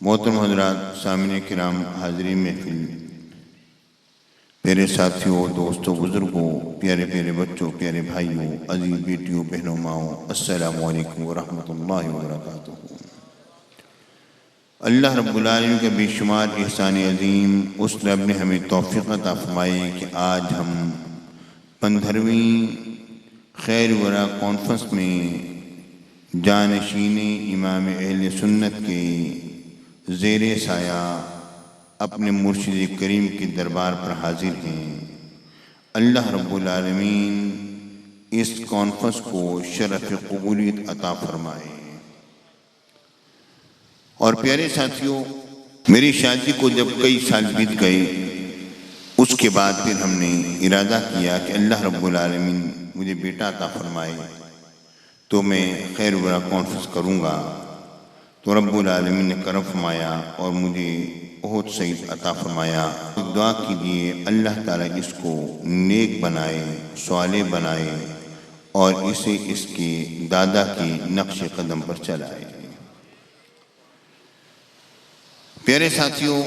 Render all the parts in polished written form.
मोहतरम हज़रात, सामने किराम, हाज़रीन महफिल, प्यारे साथियों, दोस्तों, बुज़ुर्गों, प्यारे प्यारे बच्चों, प्यारे भाइयों, अज़ीज़ बेटियों, बहनों, माओं, अस्सलामु अलैकुम व रहमतुल्लाहि व बरकातुहू। अल्लाह रब्बुल आलमीन का बेशुमार एहसान अज़ीम उस रब ने हमें तौफ़ीक़ अता फ़रमाई कि आज हम 15वीं खैर वरा कॉन्फ्रेंस में जानशीन इमाम अहले सुन्नत के ज़ेरे साया अपने मुर्शिद करीम के दरबार पर हाजिर हैं। अल्लाह रब्बुल आलमीन इस कॉन्फ्रेंस को शरफ़ क़बूलियत अता फ़रमाए। और प्यारे साथियों, मेरी शादी को जब कई साल बीत गए, उसके बाद फिर हमने इरादा किया कि अल्लाह रब्बुल आलमीन मुझे बेटा अता फ़रमाए तो मैं खैर वरा कॉन्फ्रेंस करूँगा। तो रब्बुल आलमीन ने करम फरमाया और मुझे बहुत सही अता फ़रमाया। दुआ कीजिए अल्लाह ताला इसको नेक बनाए, सालेह बनाए और इसे इसके दादा के नक्श कदम पर चलाए। प्यारे साथियों,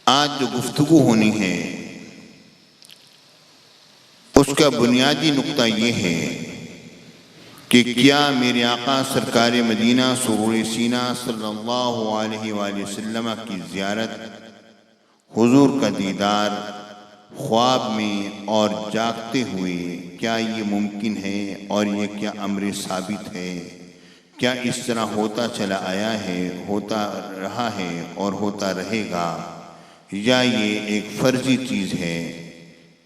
आज जो गुफ्तगू होनी है उसका बुनियादी नुक्ता ये है कि क्या मेरे आका सरकार मदीना सुरूर सीना सल्लल्लाहु अलैहि वसल्लम की ज़ियारत, हुजूर का दीदार ख्वाब में और जागते हुए क्या ये मुमकिन है और ये क्या अम्र साबित है? क्या इस तरह होता चला आया है, होता रहा है और होता रहेगा, या ये एक फ़र्ज़ी चीज़ है?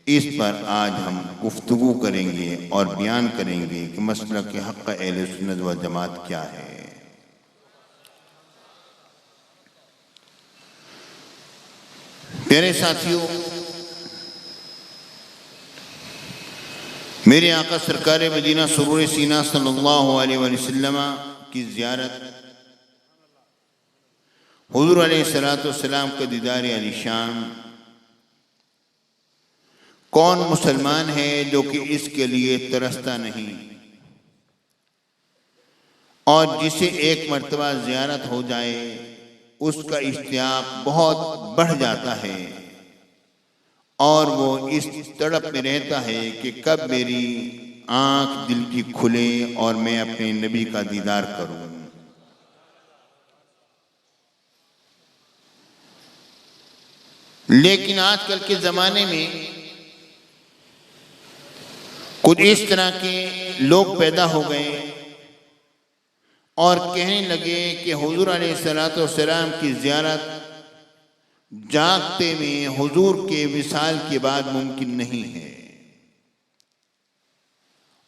इस पर आज हम गुफ्तगू करेंगे और बयान करेंगे कि मसलक हक़ अहले सुन्नत व जमात क्या है। प्यारे साथियों, मेरे आका सरकार मदीना सुरूर सीना सल्लल्लाहु अलैहि वसल्लम की ज़ियारत, हुज़ूर अलैहिस्सलातु वस्सलाम का दीदार अलीशान कौन मुसलमान है जो कि इसके लिए तरसता नहीं, और जिसे एक मर्तबा ज़ियारत हो जाए उसका इश्तियाक बहुत बढ़ जाता है और वो इस तड़प में रहता है कि कब मेरी आंख दिल की खुले और मैं अपने नबी का दीदार करूं। लेकिन आजकल के ज़माने में कुछ इस तरह के लोग पैदा हो गए और कहने लगे कि हुजूर अलैहिस्सलाम की ज़ियारत जागते में हुजूर के विसाल के बाद मुमकिन नहीं है,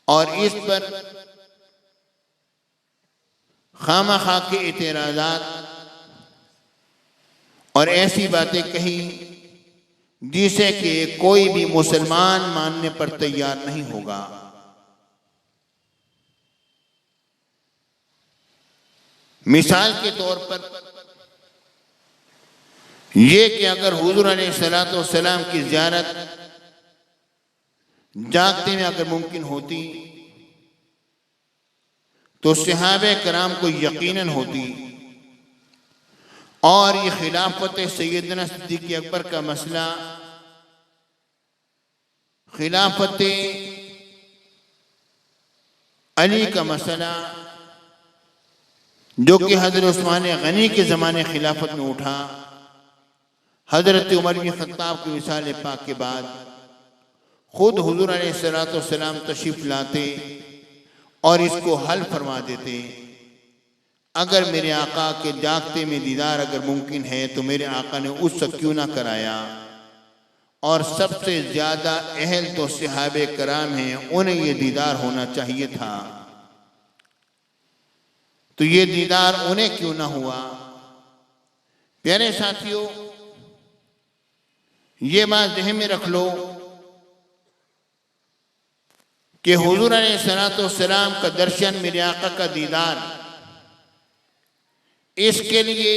और इस पर खामखा के इतराज़ात और ऐसी बातें कही जिसे कि कोई भी मुसलमान मानने पर तैयार नहीं होगा। मिसाल के तौर पर यह कि अगर हुजूर अलैहिस्सलाम की ज़ियारत जागते में अगर मुमकिन होती तो सहाबे कराम को यकीनन होती, और ये खिलाफत सैयदना सिद्दीक़ अकबर का मसला, खिलाफत अली का मसला जो कि हज़रत उस्मान गनी के ज़माने खिलाफत में उठा, हज़रत उमर बिन खत्ताब के विसाल पाक के बाद खुद हुजूर अलैहिस्सलाम तशरीफ़ लाते और इसको हल फरमा देते। अगर मेरे आका के जागते में दीदार अगर मुमकिन है तो मेरे आका ने उससे क्यों ना कराया, और सबसे ज़्यादा अहल तो सहाबे कराम हैं, उन्हें ये दीदार होना चाहिए था, तो ये दीदार उन्हें क्यों ना हुआ। प्यारे साथियों, ये बात ज़हन में रख लो कि हुजूर अलैहिस्सलाम का दर्शन, मेरे आका का दीदार, इसके लिए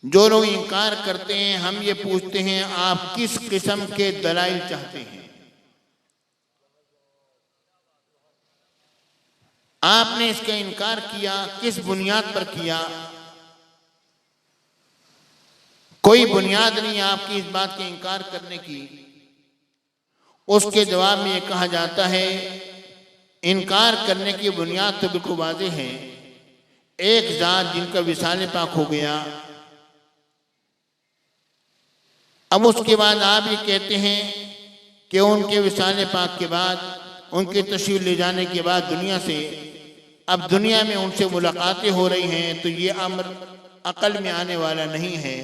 जो लोग इनकार करते हैं, हम ये पूछते हैं आप किस किस्म के दलाइल चाहते हैं। आपने इसका इनकार किया, किस बुनियाद पर किया? कोई बुनियाद नहीं आपकी इस बात के इनकार करने की। उसके जवाब में ये कहा जाता है, इनकार करने की बुनियाद तो बिल्कुल वाज़ेह है। एक ज़ात जिनका विसाल पाक हो गया, अब उसके बाद आप ये कहते हैं कि उनके विसाल पाक के बाद, उनके तशरीफ़ ले जाने के बाद दुनिया से, अब दुनिया में उनसे मुलाकातें हो रही हैं, तो ये अमर अकल में आने वाला नहीं है।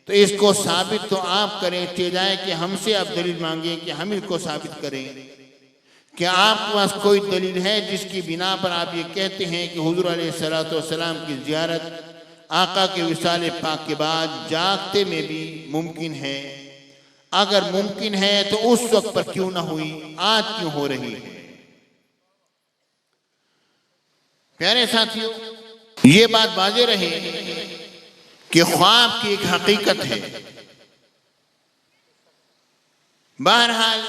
तो इसको साबित तो आप करें, चेजाए कि हमसे आप दलील मांगें कि हम इसको साबित करें। क्या आपके पास कोई दलील है जिसकी बिना पर आप ये कहते हैं कि हुजूर अलैहिस्सलाम की ज़ियारत आका के विसाल पाक के बाद जागते में भी मुमकिन है? अगर मुमकिन है तो उस वक्त पर क्यों ना हुई, आज क्यों हो रही है? प्यारे साथियों, ये बात वाज़ेह रहे कि ख्वाब की एक हकीकत है। बहरहाल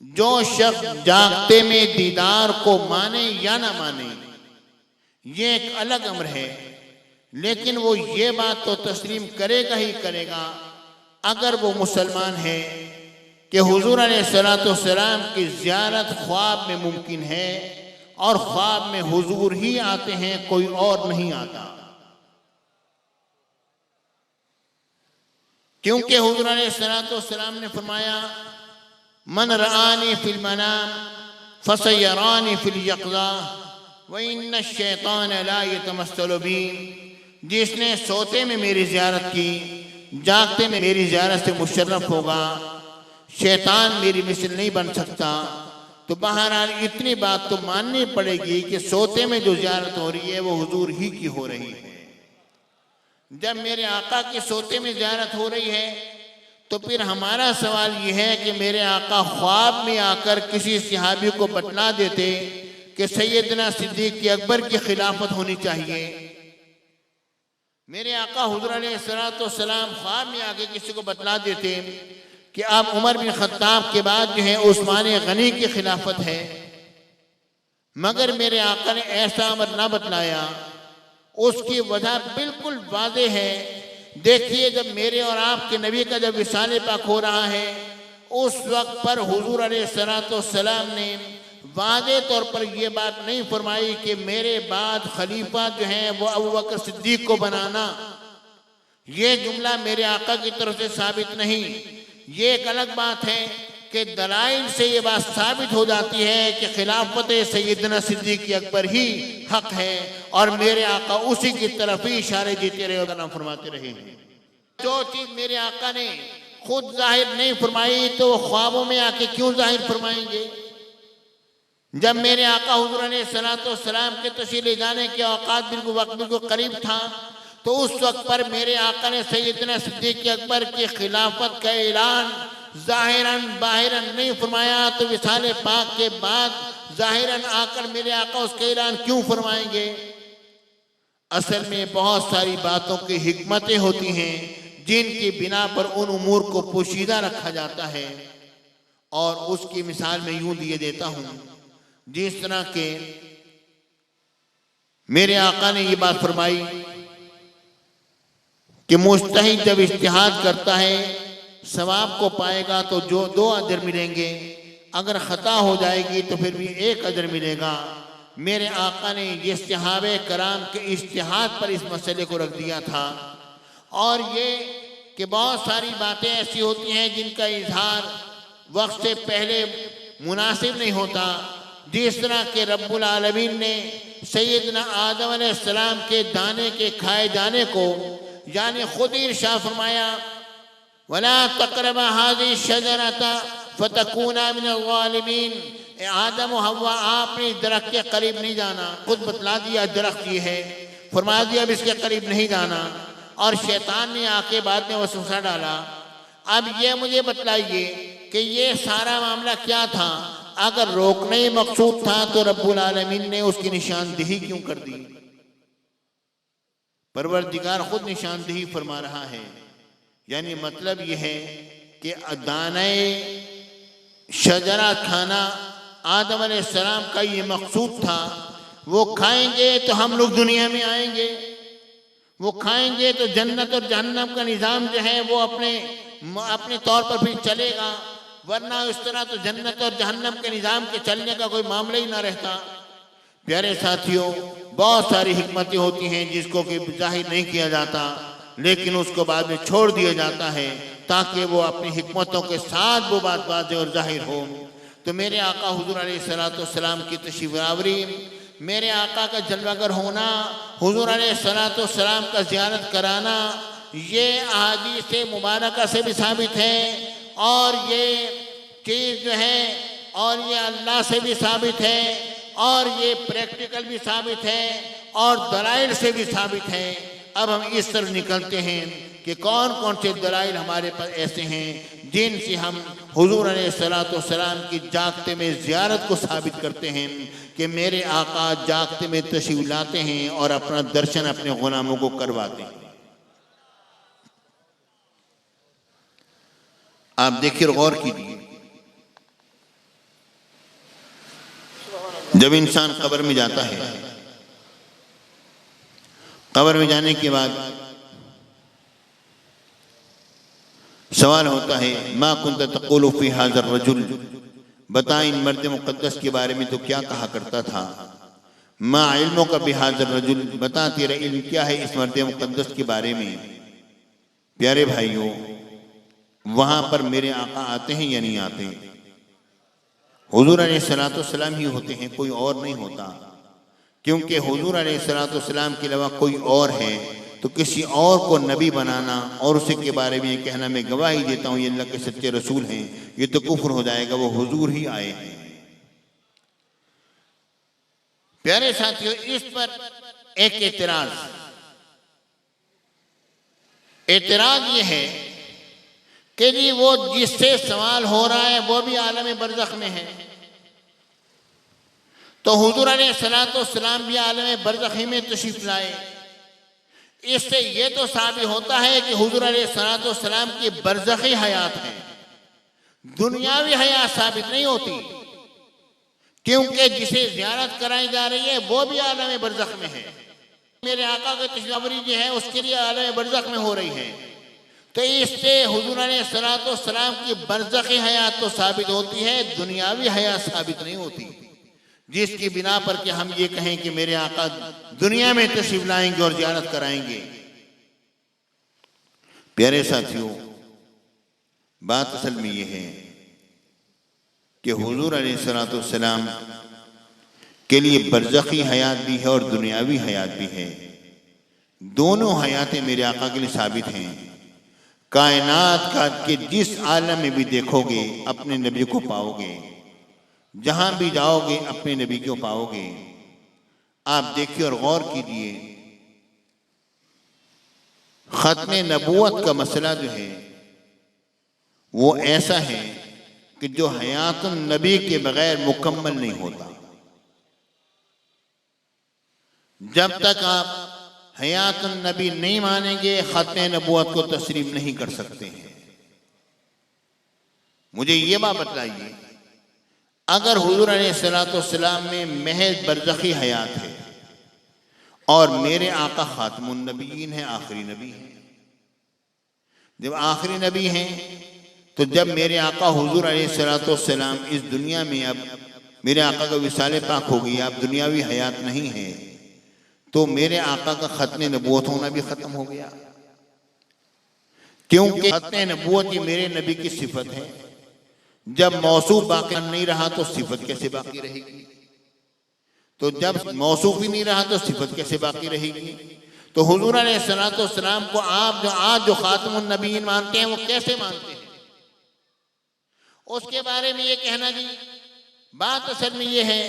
जो शख्स जागते में दीदार को माने या ना माने, ये एक अलग अमर है, लेकिन वो ये बात तो तस्लीम करेगा ही करेगा अगर वो मुसलमान है कि हुजूर अलैहिस्सलाम की ज़ियारत ख्वाब में मुमकिन है, और ख्वाब में हुजूर ही आते हैं, कोई और नहीं आता। क्योंकि हुजूर अलैहिस्सलाम ने फरमाया, मन रआनी फिल मनाम फसयरानी फिल यक़ज़ा व इन्न शैतान ला यतमस्सलु बी। जिसने सोते में मेरी ज़ियारत की, जागते में मेरी ज़ियारत से मुशर्रफ होगा, शैतान मेरी मिसल नहीं बन सकता। तो बहरहाल इतनी बात तो माननी पड़ेगी कि सोते में जो ज़ियारत हो रही है वो हुजूर ही की हो रही है। जब मेरे आका के सोते में ज़ियारत हो रही है तो फिर हमारा सवाल यह है कि मेरे आका ख्वाब में आकर किसी सहाबी को बतला देते कि सैयदना सिद्दीक़ अकबर की खिलाफत होनी चाहिए। मेरे आका हुज़ूर अलैहिस्सलाम ख्वाब में आके किसी को बतला देते कि अब उमर बिन खत्ताब के बाद जो है उस्मान गनी की खिलाफत है, मगर मेरे आका ने ऐसा अमर ना बतलाया। उसकी वजह बिल्कुल वाज़ेह है। देखिए, जब मेरे और आपके नबी का जब विसाले पाक हो रहा है, उस वक्त पर हुजूर अलैहिस्सलाम ने वाज़ेह तौर पर यह बात नहीं फरमाई कि मेरे बाद खलीफा जो है वो अबू बकर सिद्दीक को बनाना। ये जुमला मेरे आका की तरफ से साबित नहीं। ये एक अलग बात है कि दलाइल से ये बात साबित हो जाती है कि खिलाफत सैयदना सिद्दीक अकबर ही हक है और मेरे आका उसी की तरफ ही इशारे देते रहे और नाम फरमाते रहे। जो चीज मेरे आका ने खुद जाहिर नहीं फरमाई तो वो ख्वाबों में आके क्यों जाहिर फरमाएंगे? जब मेरे आका हुजूर अलैहिस्सलाम के तशरीफ ले जाने के औकात बिल्कुल वक्त बिल्कुल करीब था, तो उस वक्त पर मेरे आका ने सैयदना सिद्दीक अकबर की खिलाफत का ऐलान जाहिरन बाहिरन नहीं फरमाया, तो विसाले पाक के बाद जाहिरन आकर मेरे आका उसका ऐलान क्यों फरमाएंगे? असल में बहुत सारी बातों की हिकमतें होती हैं जिनकी बिना पर उन उमूर को पोशीदा रखा जाता है। और उसकी मिसाल मैं यूं दिए देता हूं, जिस तरह के मेरे आका ने ये बात फरमाई कि मुज्तहिद जब इज्तिहाद करता है सवाब को पाएगा तो जो 2 अजर मिलेंगे, अगर खता हो जाएगी तो फिर भी 1 अजर मिलेगा। मेरे आका ने ये सहाबे कराम के इज्तिहाद पर इस मसले को रख दिया था। और ये कि बहुत सारी बातें ऐसी होती हैं जिनका इजहार वक्त से पहले मुनासिब नहीं होता। जिस तरह के रब्बुल आलमीन ने सैयदना आदम अलैहिस्सलाम के दाने के खाए जाने को यानी खुद ही इरशाद फरमाया, वला तक़रबा हाज़िही शजरता फतकूना मिनल ज़ालिमीन। आदम और हव्वा आपने इस दरख्त के करीब नहीं जाना। खुद बतला दिया दरख्त ये है, फरमा दिया अब इसके करीब नहीं जाना। और शैतान ने आके बाद में वसवसा डाला। अब ये मुझे बतलाइए कि ये सारा मामला क्या था? अगर रोकने ही मकसूद था तो रब्बुल आलमीन ने उसकी निशानदेही क्यों कर दी? परवरदिगार खुद निशानदेही फरमा रहा है। यानी मतलब यह है कि दाने शजरा खाना आदम अलैहिस्सलाम का ये मकसूद था। वो खाएंगे तो हम लोग दुनिया में आएंगे, वो खाएंगे तो जन्नत और जहन्नम का निज़ाम जो है वो अपने तौर पर भी चलेगा, वरना इस तरह तो जन्नत और जहन्नम के निज़ाम के चलने का कोई मामला ही ना रहता। प्यारे साथियों, बहुत सारी हिकमतें होती हैं जिसको कि जाहिर नहीं किया जाता, लेकिन उसको बाद में छोड़ दिया जाता है ताकि वो अपनी हिकमतों के साथ वो बात वाज़ेह और जाहिर हो। तो मेरे आका हुजूर अलैहिस्सलाम की तशरीफ़ आवरी, मेरे आका का जलवागर होना, हुजूर अलैहिस्सलाम का ज़ियारत कराना, ये अहादीस मुबारका से भी साबित है और ये चीज़ जो है और ये अल्लाह से भी साबित है और ये प्रैक्टिकल भी साबित है और दलाइल से भी साबित है। अब हम इस तरह निकलते हैं कि कौन कौन से दलाइल हमारे पास ऐसे हैं जिनसे हम हुजूर अलैहिस्सलाम की जागते में ज़ियारत को साबित करते हैं कि मेरे आका जागते में तशरीफ़ लाते हैं और अपना दर्शन अपने गुलामों को करवाते हैं। आप देखिए, गौर कीजिए, जब इंसान कब्र में जाता है, कब्र में जाने के बाद सवाल होता है, मा कुंत तक़ूलु फ़ी हाज़ा रजुल, बता इन मर्द मुक़द्दस के बारे में तो क्या कहा करता था। मा इल्मो का बिहाज़ा रजुल, बता तेरा इल्म क्या है इस मर्द मुक़द्दस के बारे में। प्यारे भाइयों, वहां पर मेरे आका आते हैं या नहीं आते? हुजूर अलैहिस्सलाम ही होते हैं, कोई और नहीं होता। क्योंकि हुजूर अलैहिस्सलाम के अलावा कोई और है तो किसी और को नबी बनाना और उसी के बारे में कहना मैं गवाही देता हूँ ये अल्लाह के सच्चे रसूल हैं, ये तो कुफ्र हो जाएगा। वो हुजूर ही आए हैं। प्यारे साथियों, इस पर एक एतराज ये है कि जी वो जिससे सवाल हो रहा है वो भी आलम बरज़ख में है, तो हुजूर अलैहिस्सलाम भी आलम बरज़ख में तशरीफ लाए। इससे ये तो साबित होता है कि हुजूर अलैहिस्सलाम की बरज़खी हयात है, दुनियावी हयात साबित नहीं होती, क्योंकि जिसे ज़ियारत कराई जा रही है वो भी आलम बरज़ख में है। मेरे आका की तशरीफ़ जो है उसके लिए आलम बरज़ख में हो रही है, तो इससे हुज़ूर अलैहिस्सलाम की बरज़खी हयात तो साबित होती है, दुनियावी हयात साबित नहीं होती, जिसकी बिना पर कि हम ये कहें कि मेरे आका दुनिया में तशरीफ़ लाएंगे और ज़ियारत कराएंगे। प्यारे साथियों, बात असल में ये है कि हुज़ूर अलैहिस्सलाम के लिए बरज़खी हयात भी है और दुनियावी हयात भी है। दोनों हयातें मेरे आका के लिए साबित हैं। कायनात का के जिस आलम में भी देखोगे अपने नबी को पाओगे, जहां भी जाओगे अपने नबी को पाओगे। आप देखिए और गौर कीजिए, खत्म नबूवत का मसला जो है वो ऐसा है कि जो हयातुन नबी के बगैर मुकम्मल नहीं होता। जब तक आप हयातुन नबी नहीं मानेंगे खत्म नबूवत को तस्लीम नहीं कर सकते हैं। मुझे ये बात बताइए, अगर हुज़ूर अलैहिस्सलाम में महज बरज़खी हयात है और मेरे आका खातमुन नबीयीन है, आखिरी नबी है, जब आखिरी नबी हैं तो जब मेरे आका हुज़ूर अलैहिस्सलाम इस दुनिया में, अब मेरे आका का विसाले पाक हो गई, अब दुनियावी हयात नहीं है, तो मेरे आका का खत्म नबूवत होना भी खत्म हो गया, क्योंकि खत्म नबूवत ये मेरे नबी की सिफत है। जब मौसूफ बाकी नहीं रहा तो सिफत कैसे बाकी रहेगी? तो जब मौसूफ ही नहीं रहा तो सिफत कैसे बाकी रहेगी? तो हुज़ूर अलैहिस्सलाम को आप जो आज जो खातमुन नबीयीन मानते हैं वो कैसे मानते हैं? उसके बारे में ये कहना जी, बात असल में ये है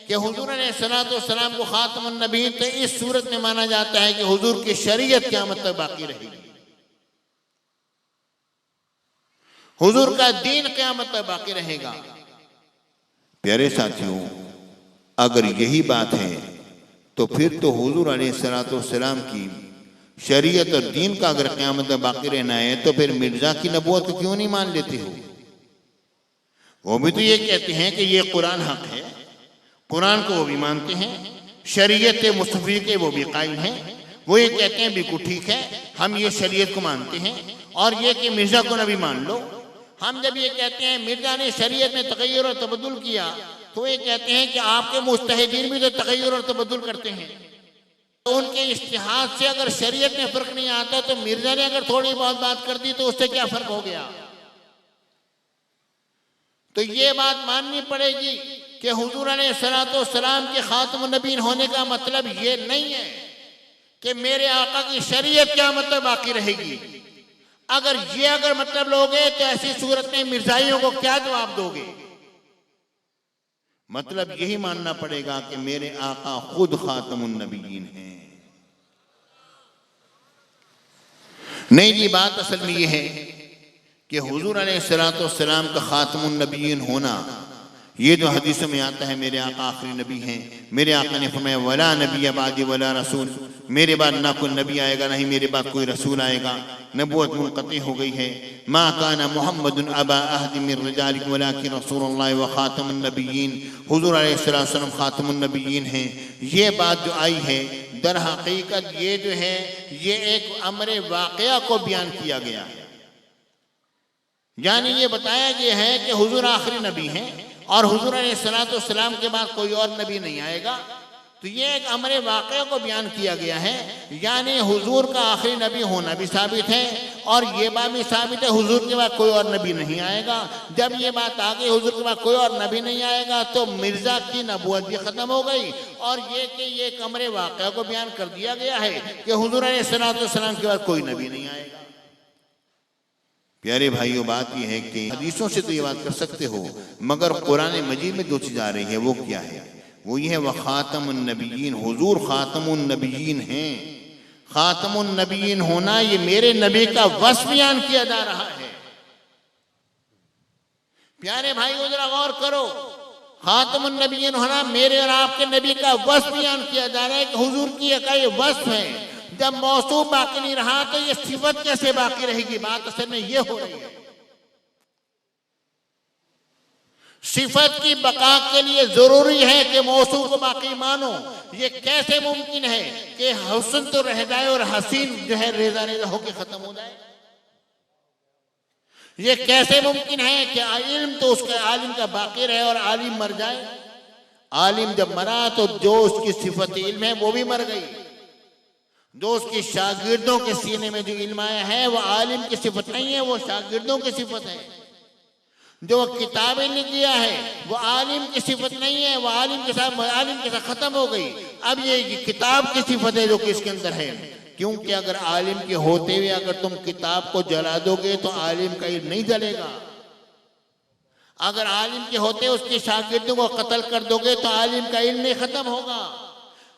कि हुज़ूर अलैहिस्सलाम को खातमुन नबीयीन तो इस सूरत में माना जाता है कि हुज़ूर की शरीयत क़यामत तक बाकी रहेगी, हुज़ूर का दीन क़यामत तक बाकी रहेगा। प्यारे साथियों, अगर यही बात है तो फिर तो हुज़ूर अलैहिस्सलाम की शरीयत और दीन का अगर क़यामत तक बाकी रहना है तो फिर मिर्ज़ा की नबूवत को क्यों नहीं मान लेते हो? वो भी तो ये कहते हैं कि ये कुरान हक है, कुरान को वो भी मानते हैं, शरीयत मुस्तफ़ी के वो भी कायम हैं, वो ये कहते हैं बिल्कुल ठीक है, हम ये शरीयत को मानते हैं, और ये कि मिर्ज़ा को नबी मान लो। हम जब ये कहते हैं मिर्ज़ा ने शरीयत में तग़य्युर और तबद्दुल किया, तो ये कहते हैं कि आपके मुज्तहिदीन भी तो तग़य्युर और तबद्दुल करते हैं, तो उनके इज्तिहाद से अगर शरीयत में फ़र्क नहीं आता तो मिर्ज़ा ने अगर थोड़ी बहुत बात कर दी तो उससे क्या फ़र्क हो गया? तो ये बात माननी पड़ेगी कि हुज़ूर अलैहिस्सलाम के खातमुन नबीयीन होने का मतलब ये नहीं है कि मेरे आका की शरीयत क्या मतलब बाकी रहेगी। अगर मतलब लोगे तो ऐसी सूरत में मिर्जाइयों को क्या जवाब दोगे? मतलब यही मानना पड़ेगा कि मेरे आका खुद खातमुन नबीयीन हैं। नहीं जी, बात असल में ये है कि हुज़ूर अलैहिस्सलाम का खातमुन नबीयीन होना, ये जो हदीसों में आता है मेरे आका आखिरी नबी हैं, मेरे आका ने फरमाया वला नबी बादी वला रसूल, मेरे बाद ना कोई नबी आएगा, नहीं मेरे बाद कोई रसूल आएगा, नबूवत मुनक़ती हो गई है। मा काना मुहम्मदुन अबा अहद मिन रिजालिकुम वलाकिन रसूलुल्लाह व खातमुन नबीयीन, हुज़ूर अलैहिस्सलाम खातमुन नबीयीन हैं। ये बात जो आई है दर हकीकत ये जो है ये एक अमर वाक़या को बयान किया गया है, यानी ये बताया गया है कि हुज़ूर आखिरी नबी हैं और हुज़ूर अलैहिस्सलाम के बाद कोई और नबी नहीं आएगा। तो ये एक अमर वाक़या को बयान किया गया है, यानी हुज़ूर का आखिरी नबी होना भी साबित है और ये बात भी साबित है हुज़ूर के बाद कोई और नबी नहीं आएगा। जब ये बात आ गई हुज़ूर के बाद कोई और नबी नहीं आएगा तो मिर्ज़ा की नबूवत भी ख़त्म हो गई, और ये कि ये एक अमर वाक़या को बयान कर दिया गया है कि हुज़ूर अलैहिस्सलाम के बाद कोई नबी नहीं आएगा। प्यारे भाइयों, बात यह है कि हदीसों से तो ये बात कर सकते हो, मगर कुरान मजीद में जो चीज़ आ रही है वो क्या है? वो ये है व खातमुन नबीयीन, हुजूर खातमुन नबीयीन हैं। खातमुन नबीयीन होना ये मेरे नबी का वस्फ बयान किया जा रहा है। प्यारे भाइयों जरा गौर करो, खातमुन नबीयीन होना मेरे और आपके नबी का वस्फ बयान किया जा रहा है कि हुजूर की एक वस्फ है। जब मौसूफ बाकी नहीं रहा तो ये सिफत कैसे बाकी रहेगी? बात असल में ये हो रही है। सिफत की बका के लिए जरूरी है कि मौसूफ को बाकी मानो। ये कैसे मुमकिन है कि हुस्न तो रह जाए और हसीन जो है रेजा रेजा होकर खत्म हो जाए? ये कैसे मुमकिन है कि इल्म तो उसके आलिम का बाकी रहे और आलिम मर जाए? आलिम जब मरा तो जो उसकी सिफत इल्म है वो भी मर गई। जो उसके शागिर्दों के सीने में जो इल्म आया है वो आलिम की सिफत नहीं है, वो शागिर्दों की सिफत है। जो किताबें लिख दिया है वो आलिम की सिफत नहीं है, वो आलिम के साथ खत्म हो गई। अब ये किताब की सिफत है जो कि इसके अंदर है। क्योंकि अगर आलिम के होते हुए अगर तुम किताब को जला दोगे तो आलिम का इल्म नहीं जलेगा। अगर आलिम के होते उसके शागिर्दों को कत्ल कर दोगे तो आलिम का इल्म नहीं खत्म होगा।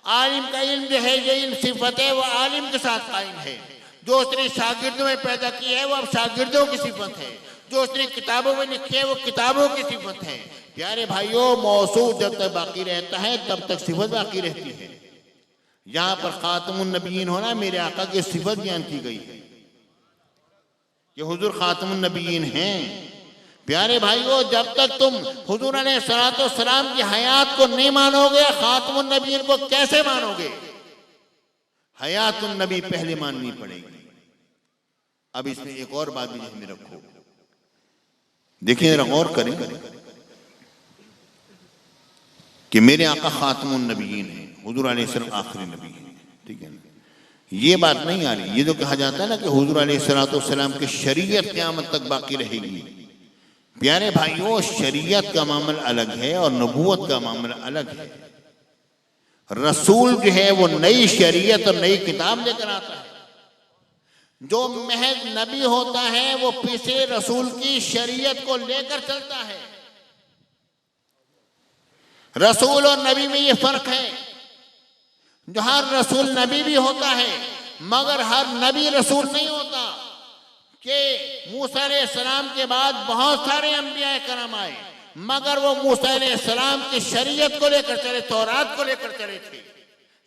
आलिम का इल्म जो है, ये इल्म सिफत है, वो आलिम के साथ कायम है। जो उसने शागिर्दों में पैदा की है वो अब शागिर्दों की सिफत है। जो उसने किताबों में लिखी है वो किताबों की सिफत है। प्यारे भाइयों, मौसूफ जब तक बाकी रहता है तब तक सिफत बाकी रहती है। यहां पर खातमुन नबीयीन होना मेरे आका की सिफत बयान की गई है कि हुजूर खातमुन नबीयीन हैं। प्यारे भाइयों, जब तक तुम हुजूर अलैहिस्सलाम की हयात को नहीं मानोगे, खातमुन नबीयीन को कैसे मानोगे? हयातुन नबी पहले माननी पड़ेगी। अब इसमें एक और बात भी ध्यान में रखो, देखिए जरा गौर करें कि मेरे आका खातमुन नबीयीन है, हुजूर अलैहिस्सलाम आखिरी नबी है। ठीक है ना? ये बात नहीं आ रही। ये जो कहा जाता है ना कि हुजूर अलैहिस्सलाम की शरीयत क़यामत तक बाकी रहेगी। प्यारे भाइयों, शरीयत का मामला अलग है और नबूवत का मामला अलग है। रसूल जो है वो नई शरीयत और नई किताब लेकर आता है। जो महज नबी होता है वो पिछले रसूल की शरीयत को लेकर चलता है। रसूल और नबी में ये फर्क है। जो हर रसूल नबी भी होता है मगर हर नबी रसूल नहीं होता। कि मूसा अलैहिस्सलाम के बाद बहुत सारे अंबिया करम आए मगर वो मूसा अलैहिस्सलाम की शरीयत को लेकर चले, तौरात को लेकर चले थे।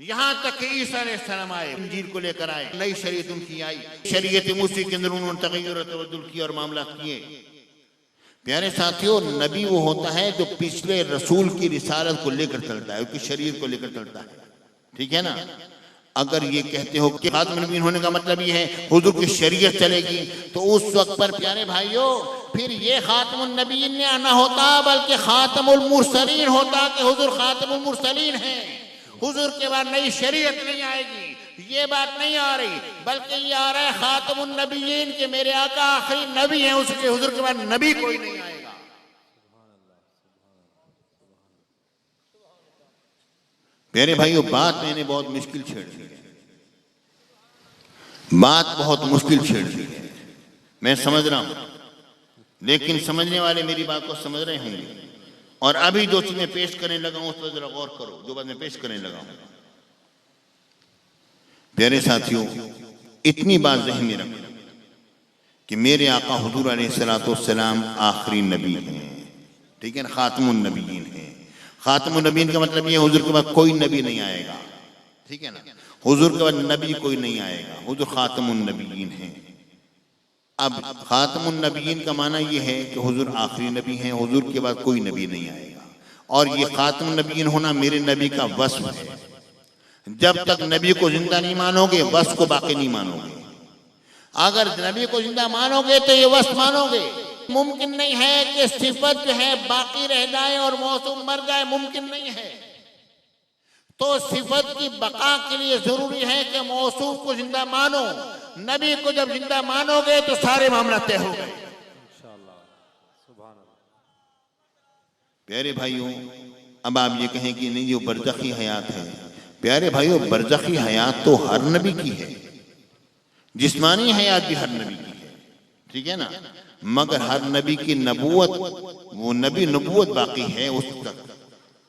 यहां तक कि ईसा अलैहिस्सलाम आए, इंजील को लेकर आए, नई शरीयत उनकी आई। शरीयत मूसा के अंदर उन्होंने तगय्युर और तबद्दुल किया और मामला किए। प्यारे साथियों, नबी वो होता है जो पिछले रसूल की रिसालत को लेकर चलता है, उसकी शरीयत को लेकर चलता है। ठीक है ना? अगर ये कहते हो कि खातमुन नबीयीन होने का मतलब ये है हुजूर की शरीयत चलेगी, तो उस वक्त पर प्यारे भाइयों फिर ये खातमुन नबीयीन ना होता बल्कि खातमुल मुरसलीन होता कि हुजूर खातमुल मुरसलीन हैं। हुजूर के बाद नई शरीयत नहीं आएगी, ये बात नहीं आ रही, बल्कि ये आ रहा है खातमुन नबीयीन के मेरे आका आखिरी नबी हैं, उसके हुजूर के बाद नबी कोई नहीं आएगा। प्यारे भाइयों, बात मैंने बहुत मुश्किल छेड़ दी है, बात बहुत मुश्किल छेड़ दी है, मैं समझ रहा हूं, लेकिन समझने वाले मेरी बात को समझ रहे होंगे। और अभी जो चीजें पेश करने लगा हूं उस पर जरा गौर करो, जो बात मैं पेश करने लगा हूं। प्यारे साथियों, इतनी बात ज़हन में रखो कि मेरे आका हुजूर अलैहिस्सलाम आखिरी नबी हैं। ठीक है ना? खातमुन नबीयीन हैं। खातमुन नबीयीन का मतलब ये हुजूर के बाद कोई नबी नहीं आएगा। ठीक है ना? हुजूर के बाद नबी कोई नहीं आएगा, हुजूर खातमुन नबीयीन हैं। अब खातमुन नबीयीन का माना ये है कि हुजूर आखिरी नबी हैं, हुजूर के बाद कोई नबी नहीं आएगा। और ये खातमुन नबीयीन होना मेरे नबी का वस्फ है। जब तक नबी को जिंदा नहीं मानोगे वस्फ को बाकी नहीं मानोगे। अगर नबी को जिंदा मानोगे तो ये वस्फ मानोगे। मुमकिन नहीं है कि सिफत जो है बाकी रह जाए और मौसूम मर जाए, मुमकिन नहीं है। तो सिफत की बका के लिए जरूरी है कि मौसूफ को जिंदा मानो। नबी को जब जिंदा मानोगे तो सारे मामला तय हो गए। प्यारे भाइयों, अब आप ये कहें कि नहीं, जो बरज़खी हयात है, प्यारे भाइयों, बरज़खी हयात तो हर नबी की है, जिस्मानी हयात भी हर नबी की है। ठीक है ना? मगर हर नबी की नबूवत, वो नबी नबूवत बाकी है उस तक।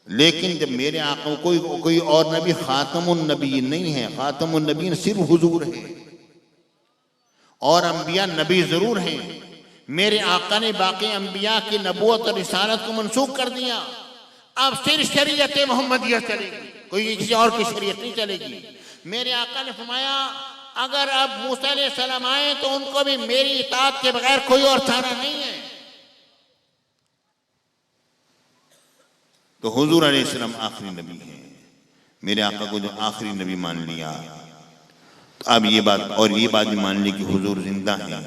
लेकिन जब मेरे आका कोई और नबी खातमुन नबीयीन नहीं है, खातमुन नबीयीन सिर्फ हुजूर है। और अंबिया नबी जरूर हैं। मेरे आका ने बाकी अंबिया की नबूवत और रिसालत को मनसूख कर दिया। अब सिर्फ शरीयत मोहम्मदिया चलेगी, कोई किसी और की शरीयत नहीं चलेगी। मेरे आका ने फरमाया अगर अब मूसा अलैहिस्सलाम आए तो उनको भी मेरी इताअत के बगैर कोई और चारा नहीं है। तो हुजूर अलैहिस्सलाम आखिरी नबी हैं। मेरे आका को जो आखिरी नबी मान लिया, तो अब ये बात भी मान ली कि हुजूर जिंदा हैं,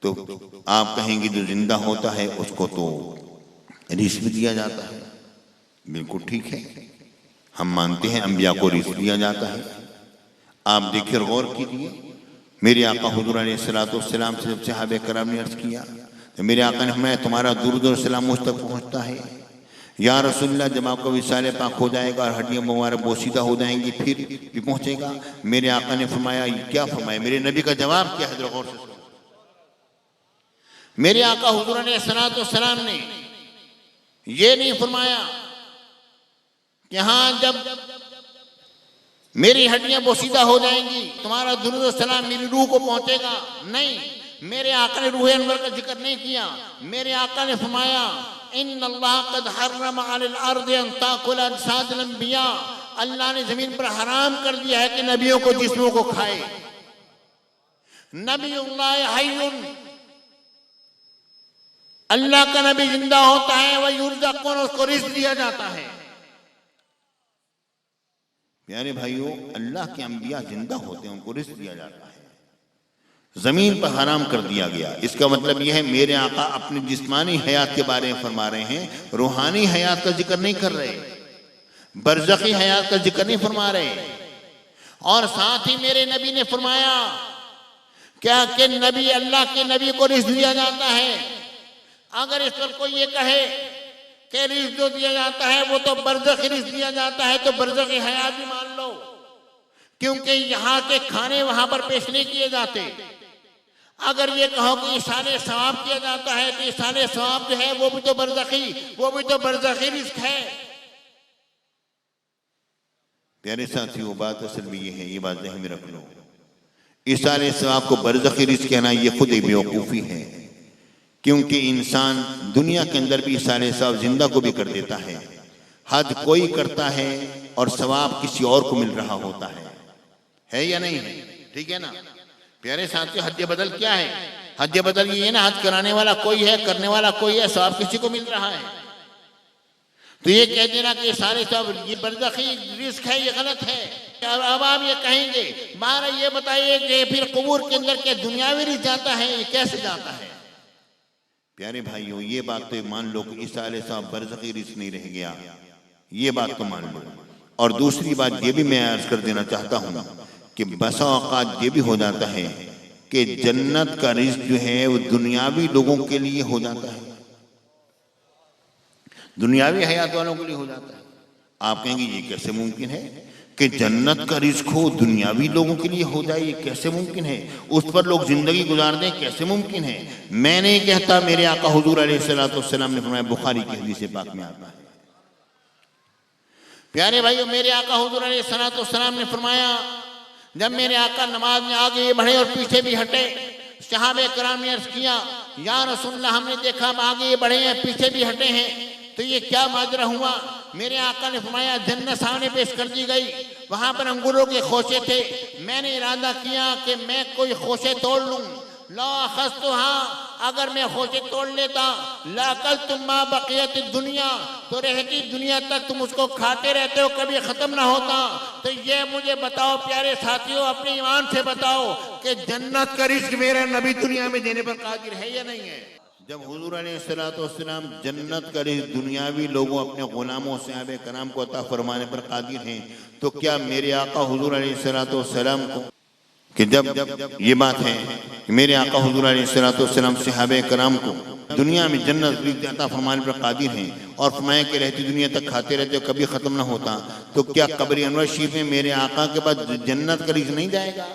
तो आप कहेंगे जो जिंदा होता है उसको तो रिस्क दिया जाता है। बिल्कुल ठीक है, हम मानते हैं अंबिया को रिस्क दिया जाता है। आप देखिए, गौर कीजिए, मेरे आका हुजूर अलैहिस्सलाम से जब सहाबे कराम ने अर्ज किया तो मेरे आका ने फरमाया तुम्हारा दुरूद और सलाम मुझ तक पहुँचता है या रसूलल्लाह, जब आपका विसाले पाक हो जाएगा और हड्डियाँ मुबारक बोसीदा हो जाएंगी फिर भी पहुँचेगा। मेरे आका ने फरमाया, क्या फरमाया? मेरे नबी का जवाब क्या है? गौर से सुनो। मेरे आका हुजूर अलैहिस्सलाम ने ये नहीं फरमाया कि हाँ जब मेरी हड्डियां बोसीदा हो जाएंगी तुम्हारा दुरूद और सलाम मेरी रूह को पहुंचेगा। नहीं, मेरे आका ने रूह अनवर का जिक्र नहीं किया। मेरे आका ने फरमाया, इन्नल्लाह कद हर्रम अलल अर्द अन ताकुल अजसादल अंबिया, अल्लाह ने जमीन पर हराम कर दिया है कि नबियों को जिस्मों को खाए। नबियुल्लाह हय्युन, अल्लाह का नबी जिंदा होता है, वह युरज़क़ुन, उसको रिज़्क़ दिया जाता है। प्यारे भाइयों, अल्लाह के अंबिया जिंदा होते हैं, उनको रिज़्क़ दिया जाता है। जमीन पर हराम कर दिया गया, इसका मतलब यह है मेरे आका अपनी जिस्मानी हयात के बारे में फरमा रहे हैं, रूहानी हयात का जिक्र नहीं कर रहे, बरज़खी हयात का जिक्र नहीं फरमा रहे। और साथ ही मेरे नबी ने फरमाया क्या कि नबी, अल्लाह के नबी को रिज़्क़ दिया जाता है। अगर इस पर कोई ये कहे कि रिज़्क़ जो दिया जाता है वो तो बरज़खी रिज़्क़ दिया जाता है, तो बरज़खी हयात भी मान लो, क्योंकि यहाँ के खाने वहां पर पेश नहीं किए जाते। अगर ये कहो कि इशारे सवाब किया जाता है, तो इशारे सवाब जो है वो भी तो बरज़खी रिज़्क़ है। प्यारे साथियों, बात असल में ये है, ये बात ज़हन में रख लो, इशारे सवाब को बरज़खी रिज़्क़ कहना ये खुद एक बेवकूफ़ी है, क्योंकि इंसान दुनिया के अंदर भी इशारे सवाब जिंदा को भी कर देता है। हज कोई करता है और सवाब किसी और को मिल रहा होता है या नहीं है? ठीक है ना प्यारे साथियों, हज बदल क्या है? हज बदल ये है ना, हज कराने वाला कोई है, करने वाला कोई है, सवाब किसी को मिल रहा है। तो ये कह देना कि सारे सब ये बरज़खी रिज़्क़ है, ये गलत है। अब आप ये कहेंगे, मारा ये बताइए कि फिर कबूर के अंदर क्या दुनियावी रिज़्क़ जाता है, ये कैसे जाता है? प्यारे भाइयों, ये बात तो मान लो कि इसाले साहब बरज़खी रिज़्क़ नहीं रह गया, ये बात तो मान लो। और दूसरी बात ये भी मैं अर्ज कर देना चाहता हूँ कि बसा औक़ात ये भी हो जाता है कि जन्नत का रिज़्क़ जो है वो दुनियावी लोगों के लिए हो जाता है, दुनियावी हयात वालों के लिए हो जाता है। आप कहेंगे ये कैसे मुमकिन है कि जन्नत का रिज़्क़ हो दुनियावी लोगों के लिए हो जाए, ये कैसे मुमकिन है? उस पर लोग जिंदगी गुजार दें, कैसे मुमकिन है? मैं नहीं कहता, मेरे आका हुजूर अलैहिस्सलाम ने फरमाया, बुखारी की हदीस पाक में आता है। प्यारे भाइयों, मेरे आका हुजूर अलैहिस्सलाम ने फरमाया, जब मेरे आका नमाज में आगे बढ़े और पीछे भी हटे, सहाबे कराम ने अर्ज़ किया, या रसूलल्लाह, हमने देखा हम आगे बढ़े हैं पीछे भी हटे हैं, तो ये क्या माजरा हुआ? मेरे आका ने फरमाया, जन्नत सामने पेश कर दी गई, वहां पर अंगूरों के खोसे थे। मैंने इरादा किया कि मैं कोई खोसे तोड़ लूं, ला अखज़्तुहा, अगर मैं खोसे तोड़ लेता, लाकल्तुम मा बक़ियत दुनिया, तो रहती दुनिया तक तुम उसको खाते रहते हो, कभी खत्म ना होता। तो ये मुझे बताओ प्यारे साथियों, अपने ईमान से बताओ कि जन्नत का रिज़्क़ मेरे नबी दुनिया में देने पर कादिर है या नहीं है? जब हुजूर अलैहिस्सलाम जन्नत का रिज़्क़ दुनियावी लोगों अपने गुलामों सहाबे कराम को अता फरमाने पर कादिर हैं, तो क्या मेरे आका हुजूर अलैहिस्सलाम को कि जब ये बात है कि मेरे आका हुजूर अलैहिस्सलाम सहाबे कराम को दुनिया में जन्नत रिज़्क़ अता फरमाने पर कादिर हैं और फरमाया कि रहती दुनिया तक खाते रहते हो, कभी ख़त्म ना होता, तो क्या कब्र अनवर शरीफ में मेरे आका के बाद जन्नत का रिज़्क़ नहीं जाएगा?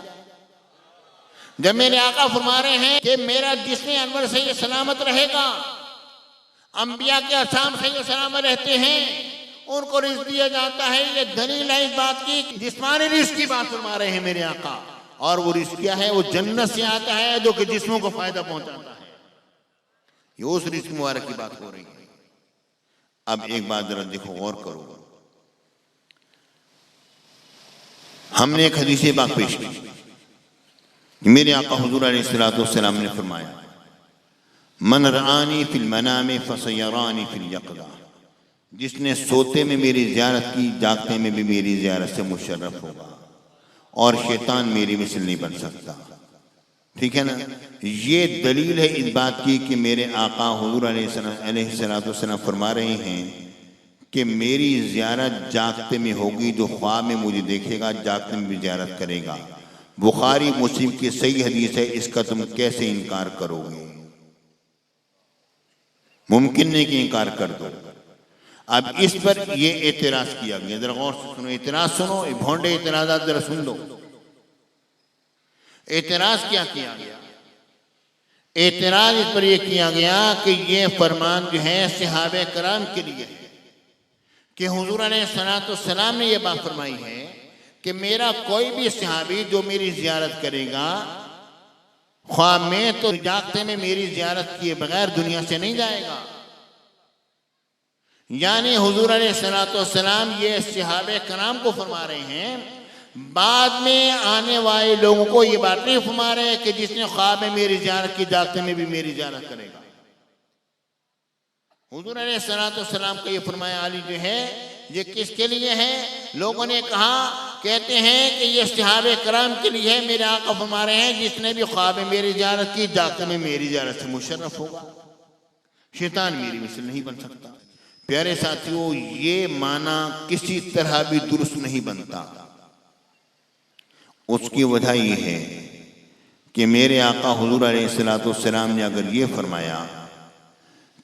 जब मेरे आका फरमा रहे हैं कि मेरा जिस्म अनवर से ये सलामत रहेगा, अंबिया के असाम से ये सलामत रहते हैं, उनको रिज़्क़ दिया जाता है, ये दलील है इस बात की, जिस्मानी रिज़्क़ की बात फरमा रहे हैं मेरे आका। और वो रिज़्क़ क्या है? वो जन्नत से आता है जो कि जिस्मों को फायदा पहुंचाता है। ये उस रिज़्क़ मुबारक की बात हो रही है। अब एक बात जरा देखो, गौर करो, हमने एक हदीस पाक पेश की, मेरे आका हुजूर अलैहिस्सलाम ने फरमाया, मन रआनी फिल मनाम फसयरानी फिल यक़ज़ा, जिसने सोते में मेरी ज़ियारत की जागते में भी मेरी ज़ियारत से मुशर्रफ होगा, और शैतान मेरी मिसल नहीं बन सकता। ठीक है ना। ये दलील है इस बात की कि मेरे आका हुजूर अलैहिस्सलाम फरमा रहे हैं कि मेरी ज़ियारत जागते में होगी, जो ख्वाब में मुझे देखेगा जागते में भी ज़ियारत करेगा। बुखारी मुस्लिम की सही हदीस है, इसका तुम कैसे इनकार करोगे? मुमकिन नहीं कि इनकार कर दो। अब इस पर ये एतराज किया गया, जरा गौर से सुनो, एतराज सुनो, भोंडे एतराज़ात जरा सुन लो। एतराज क्या किया गया? एतराज इस पर यह किया गया कि ये फरमान जो है सहाबे कराम के लिए है कि हुजूर अलैहिस्सलाम ने यह बात फरमाई है कि मेरा कोई भी सहाबी जो मेरी ज़ियारत करेगा ख्वाब में, तो जागते में मेरी ज़ियारत किए बगैर दुनिया से नहीं जाएगा। यानी हुजूर अलैहिस्सलाम ये सहाबे कराम को फरमा रहे हैं, बाद में आने वाले लोगों को ये बात नहीं फरमा रहे कि जिसने ख्वाब में मेरी ज़ियारत की जागते में भी मेरी ज़ियारत करेगा। हुजूर अलैहिस्सलाम का ये फरमाया आली जो है ये किसके लिए है? लोगों ने कहा, कहते हैं कि ये सहाबे कराम के लिए है। मेरे आका फरमा रहे हैं जिसने भी ख्वाब में मेरी ज़ियारत की जागते में मेरी ज़ियारत से मुशर्रफ होगा, शैतान मेरी मिसल नहीं बन सकता। प्यारे साथियों, ये माना किसी तरह भी दुरुस्त नहीं बनता। उसकी वजह यह है कि मेरे आका हुजूर अलैहिस्सलाम ने अगर ये फरमाया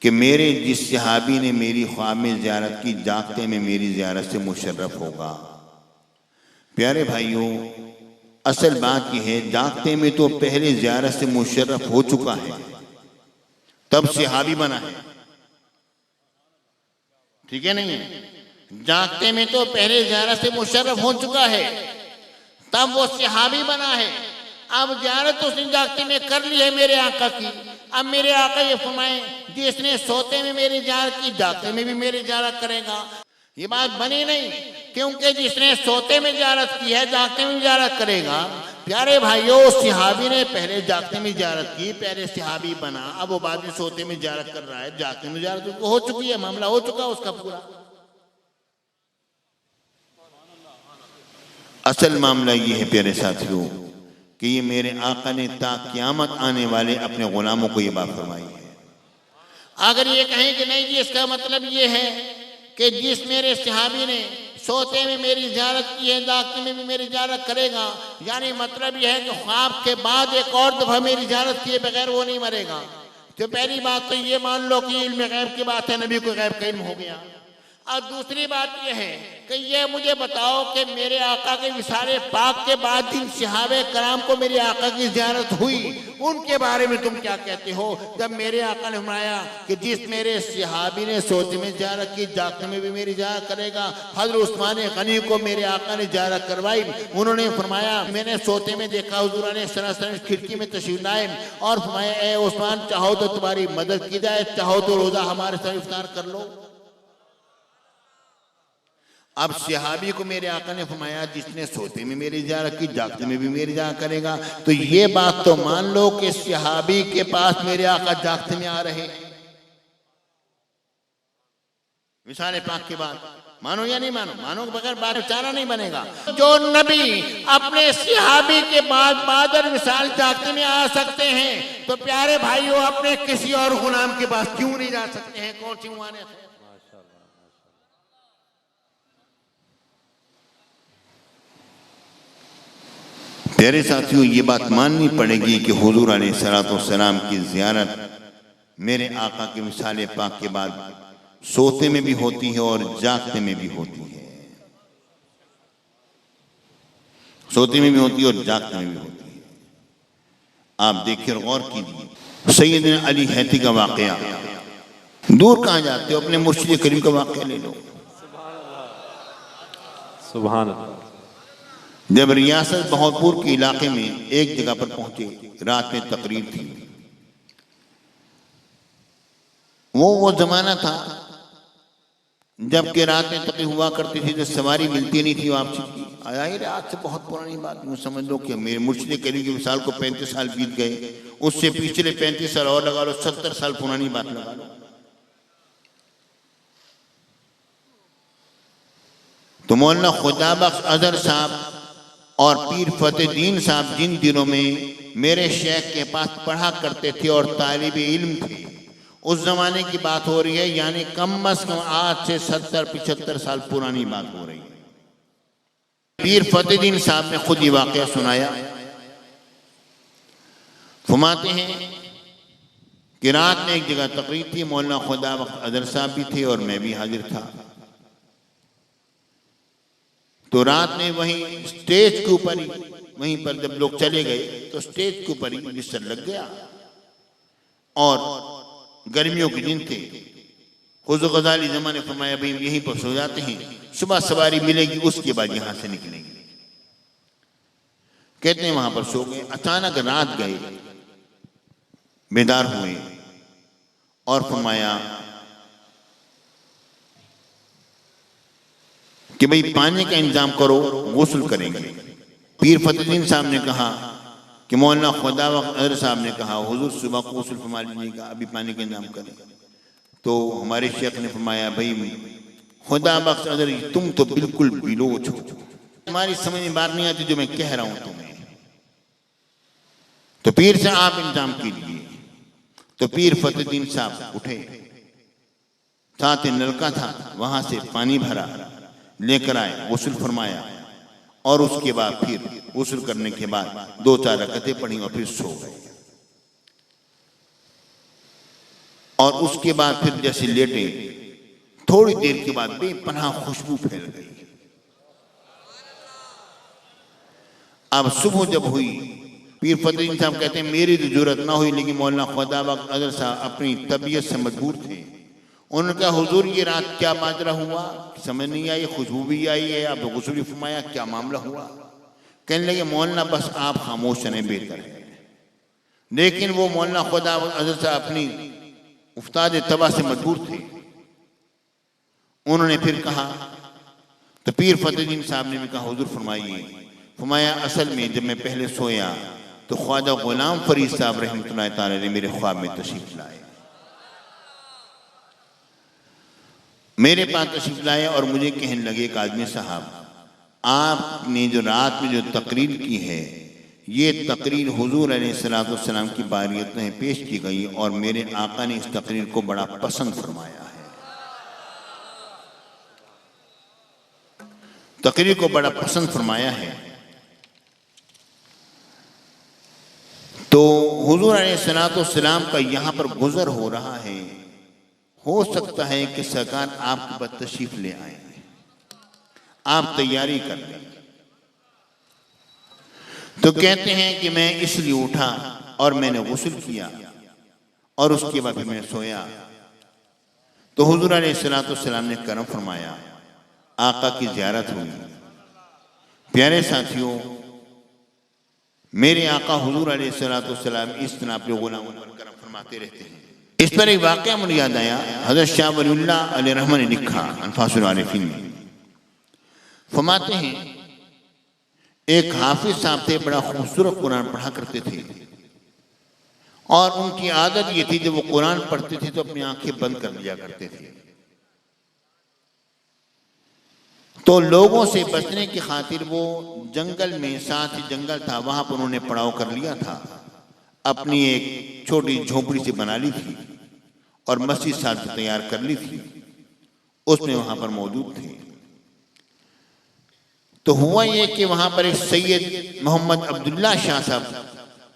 कि मेरे जिस सहाबी ने मेरी ख्वाब में ज़ियारत की जागते में मेरी ज़ियारत से मुशर्रफ होगा। प्यारे भाइयों, असल बात यह है, जागते में तो पहले ज़ियारत से मुशर्रफ हो चुका है, तब सहाबी बना है। ठीक है नहीं है? जागते में तो पहले ज़ियारत से मुशर्रफ हो चुका है, तब वो सहाबी बना है। अब ज़ियारत तो उसने जागते में कर ली है मेरे आका की। अब मेरे आका ये फरमाए जिसने सोते में मेरी ज़ियारत की जागते में भी मेरी ज़ियारत करेगा। ये बात बनी नहीं, क्योंकि जिसने सोते में ज़ियारत की है जागते में ज़ियारत करेगा। प्यारे भाइयों, सहाबी ने पहले जागते में ज़ियारत की, पहले सहाबी बना, अब वो बाद में सोते में ज़ियारत कर रहा है। जागते में ज़ियारत हो चुकी है, मामला हो चुका उसका पूरा। असल मामला ये है प्यारे साथियों कि ये मेरे आका ने ता क़यामत आने वाले अपने गुलामों को ये बात फरमाई है। अगर ये कहें कि नहीं जी, इसका मतलब ये है कि जिस मेरे सहाबी ने सोते में मेरी ज़ियारत की है जागते में भी मेरी ज़ियारत करेगा, यानी मतलब यह है कि ख्वाब के बाद एक और दफ़ा मेरी ज़ियारत किए बगैर वो नहीं मरेगा। तो पहली बात तो ये मान लो कि इल्म गैब की बात है, नबी को गैब का इल्म हो गया। और दूसरी बात यह है कि ये मुझे बताओ कि मेरे आका के विसाले पाक के बाद जिन सहाबे कराम को मेरे आका की ज़ियारत हुई, उनके बारे में तुम क्या कहते हो? जब मेरे आका ने फरमाया कि जिस मेरे सहाबी ने सोते में ज़ियारत की जागते में भी मेरी ज़ियारत करेगा। हज़रत उस्मान गनी को मेरे आका ने ज़ियारत करवाई। उन्होंने फरमाया मैंने सोते में देखा हुज़ूर अलैहिस्सलाम खिड़की में तशरीफ लाए और फरमाया, ए उस्मान, चाहो तो तुम्हारी मदद की जाए, चाहो तो रोज़ा हमारे साथ इफ्तार कर लो। अब सहाबी को मेरे आका ने फरमाया जिसने सोते में मेरी ज़ियारत की जागते में भी मेरी ज़ियारत करेगा। तो ये बात तो मान लो कि सहाबी के पास मेरे आका जागते में आ रहे, विसाले पाक के बाद। मानो या नहीं मानो? मानो के बगैर बात चारा नहीं बनेगा। जो नबी अपने सहाबी के बाद बादर विसाल जागते में आ सकते हैं, तो प्यारे भाइयों अपने किसी और गुलाम के पास क्यों नहीं जा सकते हैं? कौन सी उम्मीद है? प्यारे साथियों, ये बात माननी पड़ेगी कि हुजूर अलैहिस्सलाम की ज़ियारत मेरे आका के विसाले पाक के बाद सोते में भी होती है और जागते में भी होती है। सोते में भी होती है और जागते में भी होती है। आप देखिए, गौर कीजिए, सैयदना अली हैती का वाक़या। दूर कहाँ जाते हो, अपने मुर्शिद करीम का वाक़या ले लो। सुभान अल्लाह। जब रियासत बहावलपुर के इलाके में एक जगह पर पहुंचे, रात में तकरीर थी। वो ज़माना था जबकि रात में तकरीर हुआ करती थी, तो सवारी मिलती नहीं थी वापसी की। आया ही रात से बहुत पुरानी बात, यूँ समझ लो कि मेरे मुर्शिद करीम के विसाल को 35 साल बीत गए, उससे पिछले 35 साल और लगा लो, 70 साल पुरानी बात लगा लो। तो मौलाना खुदाबख्श अजहर साहब और पीर फतेहद्दीन साहब जिन दिनों में मेरे शेख के पास पढ़ा करते थे और तालिब इल्म थे, उस जमाने की बात हो रही है, यानी कम अज कम आज से 70-75 साल पुरानी बात हो रही है। पीर फतेहद्दीन साहब ने खुद ये वाकया सुनाया। फरमाते हैं कि रात में एक जगह तकरीर थी, मौलाना खुदाबख्श अजहर साहब भी थे और मैं भी हाजिर था। तो रात में वहीं स्टेज के ऊपर ही, वहीं पर जब लोग चले गए तो स्टेज के ऊपर ही बिस्तर लग गया और गर्मियों के दिन थे। खुद गजाली जमा ने फरमाया भाई यहीं पर सो जाते हैं, सुबह सवारी मिलेगी उसके बाद यहां से निकलेंगे। कहते हैं वहां पर सो गए। अचानक रात गए, बेदार हुए और फरमाया कि भाई पानी का इंतजाम करो, गुस्ल करेंगे। पीर फतेहद्दीन साहब ने कहा कि मौलाना खुदाबख्श अजहर साहब ने कहा हुजूर सुबह को गुस्ल फरमा लीजिएगा, अभी पानी का इंतजाम करें। तो हमारे शेख ने फरमाया भाई खुदाबख्श अजहर तुम तो बिल्कुल बिलोच हो, तुम्हारी समझ में बात नहीं आती जो मैं कह रहा हूं तुम्हें, तो पीर से आप इंतजाम कीजिए। तो पीर फतेहद्दीन साहब उठे, साथ नलका था वहां से पानी भरा लेकर आए, गुस्ल फरमाया और उसके बाद फिर गुस्ल करने के बाद 2-4 रकअतें पढ़ी और फिर सो गए। और उसके बाद फिर जैसे लेटे, थोड़ी देर के बाद बेपनाह खुशबू फैल गई। अब सुबह जब हुई, पीर फतेहद्दीन साहब कहते हैं मेरी तो जरूरत ना हुई, लेकिन मौलाना खुदाबख्श अजहर साहब अपनी तबीयत से मजबूर थे। उन्होंने कहा हुजूर ये रात क्या माजरा हुआ, समझ नहीं आई, खुशबू भी आई है, आप गुस्ल भी फरमाया, क्या मामला हुआ। कहने लगे मौलाना बस आप खामोश रहें बेहतर है। लेकिन वो मौलाना खुदाबख्श अजहर साहब अपनी उस्ताद तबा से मजबूर थे। उन्होंने फिर कहा, तो पीर फतेहद्दीन साहब ने भी कहा हुजूर फरमाइए। फरमाया असल में जब मैं पहले सोया तो ख्वाजा गुलाम फरीद साहब रहमतुल्लाह तआला ने मेरे ख्वाब में तशरीफ लाए, मेरे पास तशरीफ लाए और मुझे कहने लगे एक आदमी साहब आपने जो रात में जो तकरीर की है, ये तकरीर हुजूर अलैहिस्सलातु वस्सलाम की बारियत में पेश की गई और मेरे आका ने इस तकरीर को बड़ा पसंद फरमाया है, तकरीर को बड़ा पसंद फरमाया है। तो हुजूर अलैहिस्सलातु वस्सलाम का यहाँ पर गुजर हो रहा है, हो सकता है कि सरकार आपके पास तशरीफ ले आए, आप तैयारी कर लें। तो कहते हैं कि मैं इसलिए उठा और मैंने गुस्ल किया और उसके बाद मैं सोया। तो हुजूर अलैहिस्सलातु वस्सलाम ने करम फरमाया, आका की ज़ियारत हुई। प्यारे साथियों, मेरे आका हुजूर अलैहिस्सलातु वस्सलाम इस तरह अपने गुलामों पर करम फरमाते रहते हैं। इस पर एक वाक़या मुझे याद आया, हज़रत शाह वलीउल्लाह अलैहि रहमत ने लिखा अनफासुल आरिफीन में, फरमाते हैं एक हाफिज साहब थे, बड़ा खूबसूरत कुरान पढ़ा करते थे और उनकी आदत ये थी जब वो कुरान पढ़ते थे तो अपनी आंखें बंद कर लिया करते थे। तो लोगों से बचने की खातिर वो जंगल में, साथ ही जंगल था वहां पर उन्होंने पड़ाव कर लिया था, अपनी एक छोटी झोपड़ी से बना ली थी और मस्जिद साथ तैयार कर ली थी, उसमें वहां पर मौजूद थे। तो हुआ ये कि वहां पर एक सैयद मोहम्मद अब्दुल्ला शाह साहब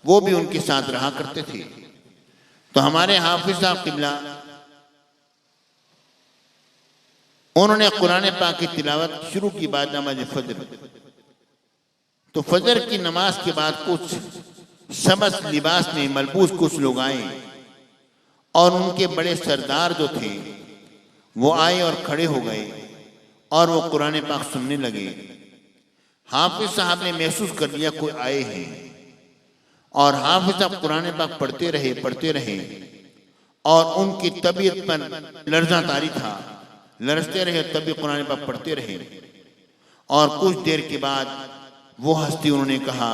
वो भी उनके साथ रहा करते थे। तो हमारे हाफिज साहब किबला उन्होंने कुरान पाक की तिलावत शुरू की बाद नमाज फजर। तो फजर की नमाज के बाद कुछ सबस लिबास में मलबूस कुछ लोग आए और उनके बड़े सरदार जो थे वो आए और खड़े हो गए और वो कुरान पाक सुनने लगे। हाफिज साहब ने महसूस कर लिया कोई आए हैं और हाफिज साहब कुरान पाक पढ़ते रहे और उनकी तबीयत पर लर्जा तारी था, लरसते रहे तभी कुरान पाक पढ़ते रहे। और कुछ देर के बाद वो हस्ती उन्होंने कहा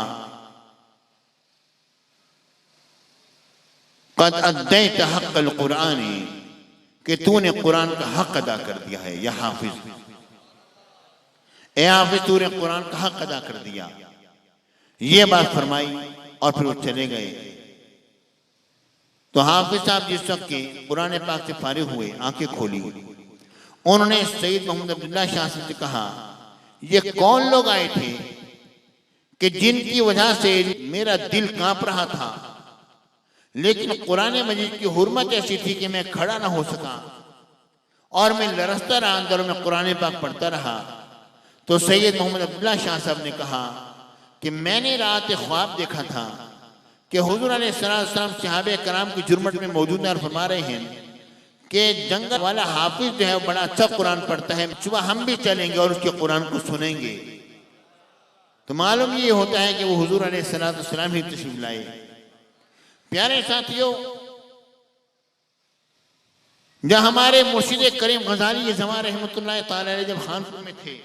क़द अद्दैत हक़्क़ल कुरान, कि तूने कुरान का हक अदा कर दिया है या हाफिज। ए हाफिज तूने कुरान का हक अदा कर दिया। ये बात फरमाई और फिर वो चले गए। तो हाफिज साहब जिस वक्त के कुरान पाक से फारिग हुए, आंखें खोली, उन्होंने सैयद मोहम्मद अब्दुल्ला शाह से कहा, ये कौन लोग आए थे कि जिनकी वजह से मेरा दिल कांप रहा था, लेकिन कुरान मजीद की हुर्मत ऐसी थी कि मैं खड़ा ना हो सका और मैं लरसता रहा, अंदर में कुरान पाक पढ़ता रहा। तो सैयद मोहम्मद अब्दुल्ला शाह साहब ने कहा कि मैंने रात ख्वाब देखा था कि हुजूर अलैहिस्सलाम सहाबे कराम की जुर्मट में मौजूद और फरमा रहे हैं कि जंगल वाला हाफिज जो है वो बड़ा अच्छा कुरान पढ़ता है, सुबह हम भी चलेंगे और उसके कुरान को सुनेंगे। तो मालूम ये होता है कि वो हुजूर अलैहिस्सलाम ही तशरीफ लाए। प्यारे साथियों, जब हमारे मुर्शिद करीम गजाली ज़मा रहमतुल्लाह तआला अलैह जब खानपुर में थे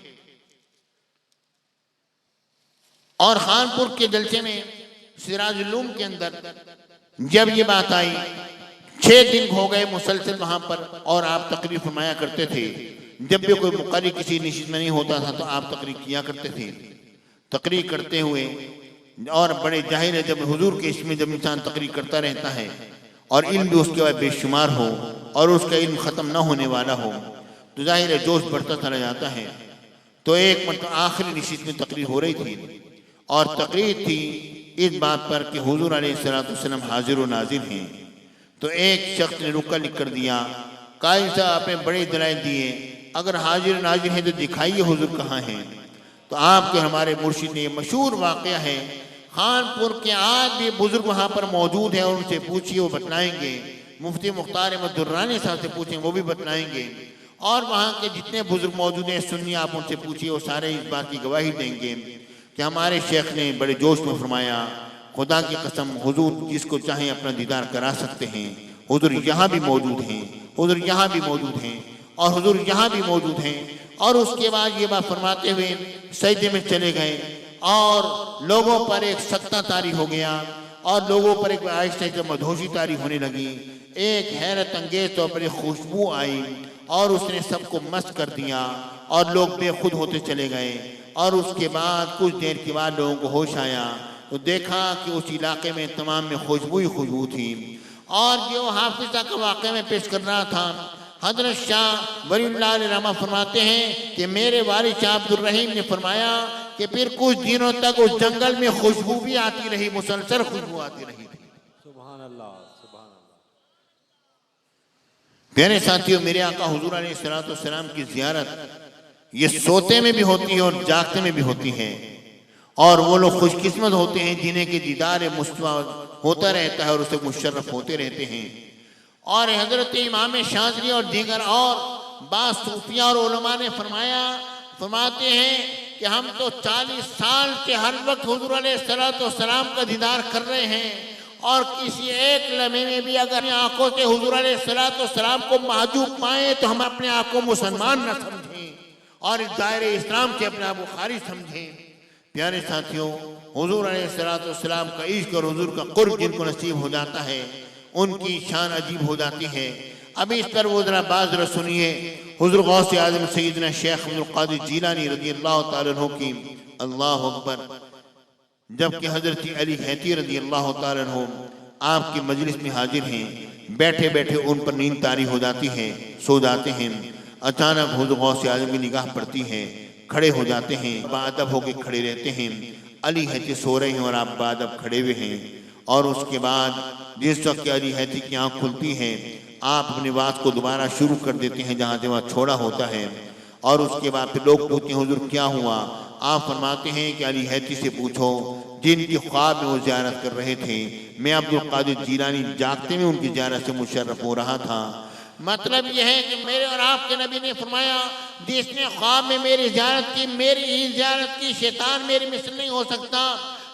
और खानपुर के जलसे में सिराजुल उलूम के अंदर जब ये बात आई, 6 दिन हो गए मुसलसल वहां पर और आप तकरीर फरमाया करते थे। जब भी कोई मुक़र्री किसी निशित में नहीं होता था तो आप तकरीर किया करते थे। तकरीर करते हुए और बड़े जाहिर है जब हुजूर के इसमें जब इंसान तकरीर करता रहता है और इल्म भी उसके बाद बेशुमार हो और उसका इल्म ख़त्म ना होने वाला हो तो जाहिर है जोश बढ़ता चला जाता है। तो एक मतलब आखिरी निशित में तकरीर हो रही थी और तकरीर थी इस बात पर कि हुजूर अलैहिस्सलाम हाजिर व नाजिर हैं। तो एक शख्स ने रुका लिख कर दिया, काजी साहब आपने बड़े दलाइल दिए, अगर हाजिर नाजिर हैं तो दिखाइए हुजूर कहाँ हैं। तो आपके हमारे मुर्शिद ने मशहूर वाक़या है, खानपुर के आज भी बुजुर्ग वहाँ पर मौजूद हैं और उनसे पूछिए वो बतलाएंगे। मुफ्ती मुख्तार अहमद दुर्रानी साहब से पूछें वो भी बतलाएंगे। और वहाँ के जितने बुजुर्ग मौजूद हैं सुन्नी आप उनसे पूछिए, वो सारे इस बात की गवाही देंगे कि हमारे शेख ने बड़े जोश में फरमाया, खुदा की कसम हुजूर जिसको चाहें अपना दीदार करा सकते हैं। हुजूर यहाँ भी मौजूद हैं, हुजूर यहाँ भी मौजूद हैं और हुजूर यहाँ भी मौजूद हैं। और उसके बाद ये बात फरमाते हुए सजदे में चले गए और लोगों पर एक सत्ता तारी हो गया और लोगों पर एक आहिस्ते से मधोशी तारी होने लगी। एक हैरत अंगेज तौर पर एक खुशबू आई और उसने सबको मस्त कर दिया और लोग बेखुद होते चले गए। और उसके बाद कुछ देर के बाद लोगों को होश आया तो देखा कि उस इलाके में तमाम में खुशबू ही खुशबू थी। और जो हाफिज़ा का वाक़या में पेश कर रहा था, हज़रत शाह वलीउल्लाह रहमा फरमाते हैं कि मेरे वालिद शाह अब्दुल रहीम ने फरमाया कि फिर कुछ दिनों तक उस जंगल में खुशबू भी आती रही, मुसलसल खुशबू आती रही थी। सुभान अल्लाह, सुभान अल्लाह। प्यारे साथियों, मेरे आका हुजूर अलैहिस्सलाम की ज़ियारत ये सोते में भी होती है और जागते में भी होती है। और वो लोग खुशकिस्मत होते हैं जिन्हें के दीदार मुस्तफा होता रहता है और उससे मुशर्रफ होते रहते हैं। और हजरत इमाम शाज़िली और दीगर और बास सूफिया और उलमा ने फरमाते हैं कि हम तो 40 साल से हर वक्त हुजूर अलैहिस्सलाम का दीदार कर रहे हैं और किसी एक लम्हे में भी अगर आंखों से हुजूर अलैहिस्सलाम को महजूब पाए तो हम अपने आप को मुसलमान न समझें और इस दायरे इस्लाम से अपने आप को खारिज समझें। प्यारे साथियों, हुजूर अलैहिस्सलाम का इश्क और हुजूर का कुर्ब जिनको नसीब हो जाता है उनकी शान अजीब हो जाती है। अभी इस पर वो जरा बात जरा सुनिए हुजूर गौसे आज़म सैयदना शेख अब्दुल कादिर जीलानी रज़ियल्लाहु ताला अन्हु की। अल्लाहु अकबर। जबकि हजरत अली हैती रज़ियल्लाहु ताला अन्हु आपकी मजलिस में हाजिर हैं, बैठे बैठे उन पर नींद तारी हो जाती है, सो जाते हैं। अचानक हुजूर गौसे आज़म की निगाह पड़ती है, खड़े हो जाते हैं, बाअदब होकर खड़े रहते हैं। अली हैती सो रहे हैं और आप बाअदब खड़े हुए हैं। और उसके बाद जिस वक्त अली हैती की आँख खुलती है आप अपनी बात को दोबारा शुरू कर देते हैं जहाँ से वहाँ छोड़ा होता है। और उसके बाद फिर लोग पूछते हैं हुजूर क्या हुआ? आप फरमाते हैं कि अली हैती से पूछो जिनकी ख्वाब में वो ज़ियारत कर रहे थे, मैं अब्दुल कादिर जीलानी जागते में उनकी ज़ियारत से मुशर्रफ हो रहा था। मतलब यह है कि मेरे और आपके नबी ने फरमाया जिसने ख्वाब में मेरी ज़ियारत की, मेरी ही ज़ियारत की, शैतान मेरी मिसल नहीं हो सकता।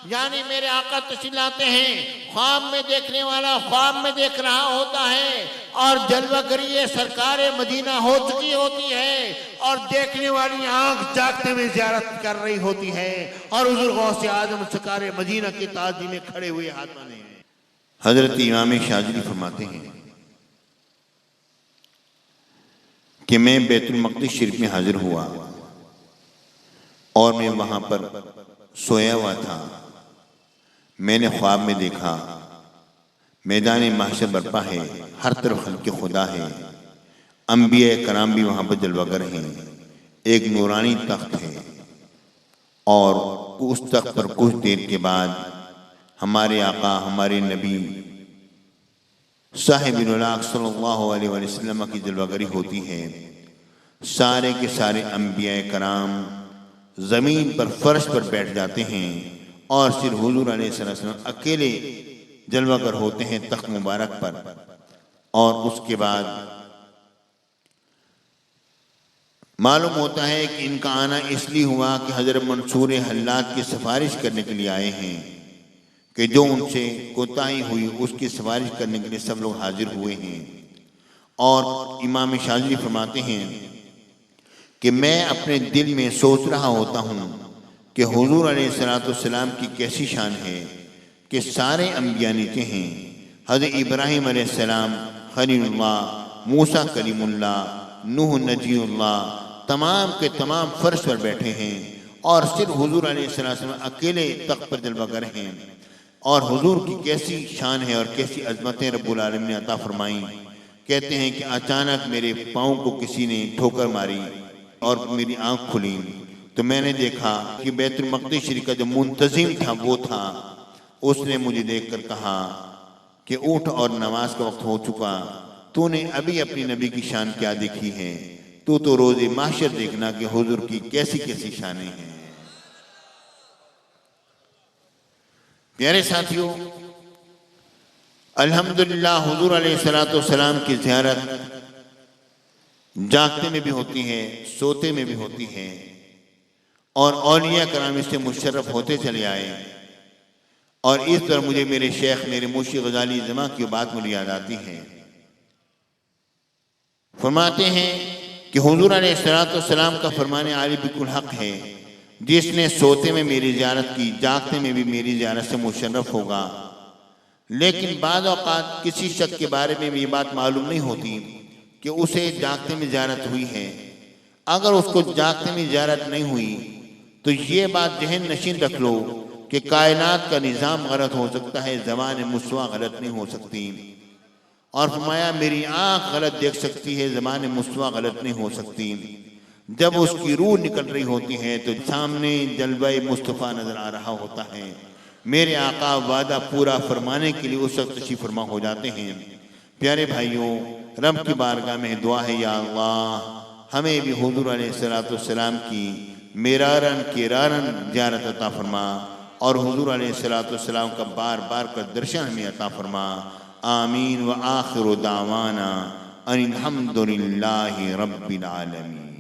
यानी मेरे आका तशरीफ लाते हैं, ख्वाब में देखने वाला ख्वाब में देख रहा होता है और जलवागरी सरकार मदीना हो चुकी होती है और देखने वाली आंख जागते में ज़ियारत कर रही होती है और हुजूर गौसे आज़म सरकार मदीना की ताज़ी में खड़े हुए हाथ बने हैं। हजरत इमाम शाज़िली फरमाते हैं कि मैं बैतुल मक़दिस शरीफ में हाजिर हुआ और मैं वहाँ पर सोया हुआ था। मैंने ख्वाब में देखा मैदान महशर बर्पा है, हर तरफ खल्क़े खुदा है, अंबिया कराम भी वहाँ पर जलवागर हैं, एक नूरानी तख्त है और उस तख्त पर कुछ देर के बाद हमारे आका हमारे नबी साहिबुल आक़ सल्लल्लाहु अलैहि वसल्लम की जलवागरी होती है। सारे के सारे अंबिया कराम ज़मीन पर फर्श पर बैठ जाते हैं और सिर्फ हुजूर अलैहिस्सलाम अकेले जलवागर होते हैं तख्त मुबारक पर। और उसके बाद मालूम होता है कि इनका आना इसलिए हुआ कि हज़रत मंसूर हल्लाज की सिफारिश करने के लिए आए हैं कि जो उनसे कोताही हुई उसकी सिफारिश करने के लिए सब लोग हाजिर हुए हैं। और इमाम शाज़िली फरमाते हैं कि मैं अपने दिल में सोच रहा होता हूँ कि हुजूर अलैहिस्सलाम की कैसी शान है कि सारे अंबिया नीचे हैं। हज़रत इब्राहीम अलैहिस्सलाम खलीलुल्लाह, मूसा कलीमुल्लाह, नूह नजीउल्लाह तमाम के तमाम फर्श पर बैठे हैं और सिर्फ हुजूर अलैहिस्सलाम अकेले तख्त पर जलवागर हैं। और हुजूर की कैसी शान है और कैसी अजमतें रब्बुल आलमीन ने अता फरमाई। कहते हैं कि अचानक मेरे पाँव को किसी ने ठोकर मारी और मेरी आंख खुली तो मैंने देखा कि बैतुल मक़दिस शरीफ का जो मुंतज़िम था वो था। उसने मुझे देखकर कहा कि उठ और नमाज का वक्त हो चुका, तूने अभी अपनी नबी की शान क्या देखी है, तू तो रोज़े महशर देखना कि हुजूर की कैसी कैसी शानें हैं। प्यारे साथियों, अल्हम्दुलिल्लाह हुजूर अलैहिस्सलाम की ज़ियारत जागते में भी होती है, सोते में भी होती है और औलिया कराम इससे मुशर्रफ होते चले आए। और इस तरह मुझे मेरे शेख मेरे मुर्शिद गजाली जमा की बात मुझे याद आती है। फरमाते हैं कि हुजूर अलैहिस्सलाम का फरमाने आली बिल्कुल हक है, जिसने सोते में मेरी ज़ियारत की जागते में भी मेरी ज़ियारत से मुशर्रफ होगा। लेकिन बाज़ औक़ात किसी शख्स के बारे में ये बात मालूम नहीं होती कि उसे जागते में ज़ियारत हुई है। अगर उसको जागते में ज़ियारत नहीं हुई तो ये बात ज़हन नशीन रख लो कि कायनात का निज़ाम गलत हो सकता है, ज़बान मुस्वा गलत नहीं हो सकती। और फरमाया मेरी आँख गलत देख सकती है, ज़बान मुस्वा गलत नहीं हो सकती। जब उसकी रूह निकल रही होती है तो सामने जलवा मुस्तफ़ा नज़र आ रहा होता है। मेरे आका वादा पूरा फरमाने के लिए उस वक्त तशरीफ़ फरमा हो जाते हैं। प्यारे भाइयों, रब की बारगाह में दुआ है, या अल्लाह हमें भी हुजूर अलैहिस्सलाम की मिरारन किरारन ज़ियारत अता फरमा और हुजूर अलैहिस्सलाम का बार बार का दर्शन हमें अता फरमा। आमीन व आखिरु दावाना अनिल हम्दुलिल्लाहि रब्बिल आलमीन।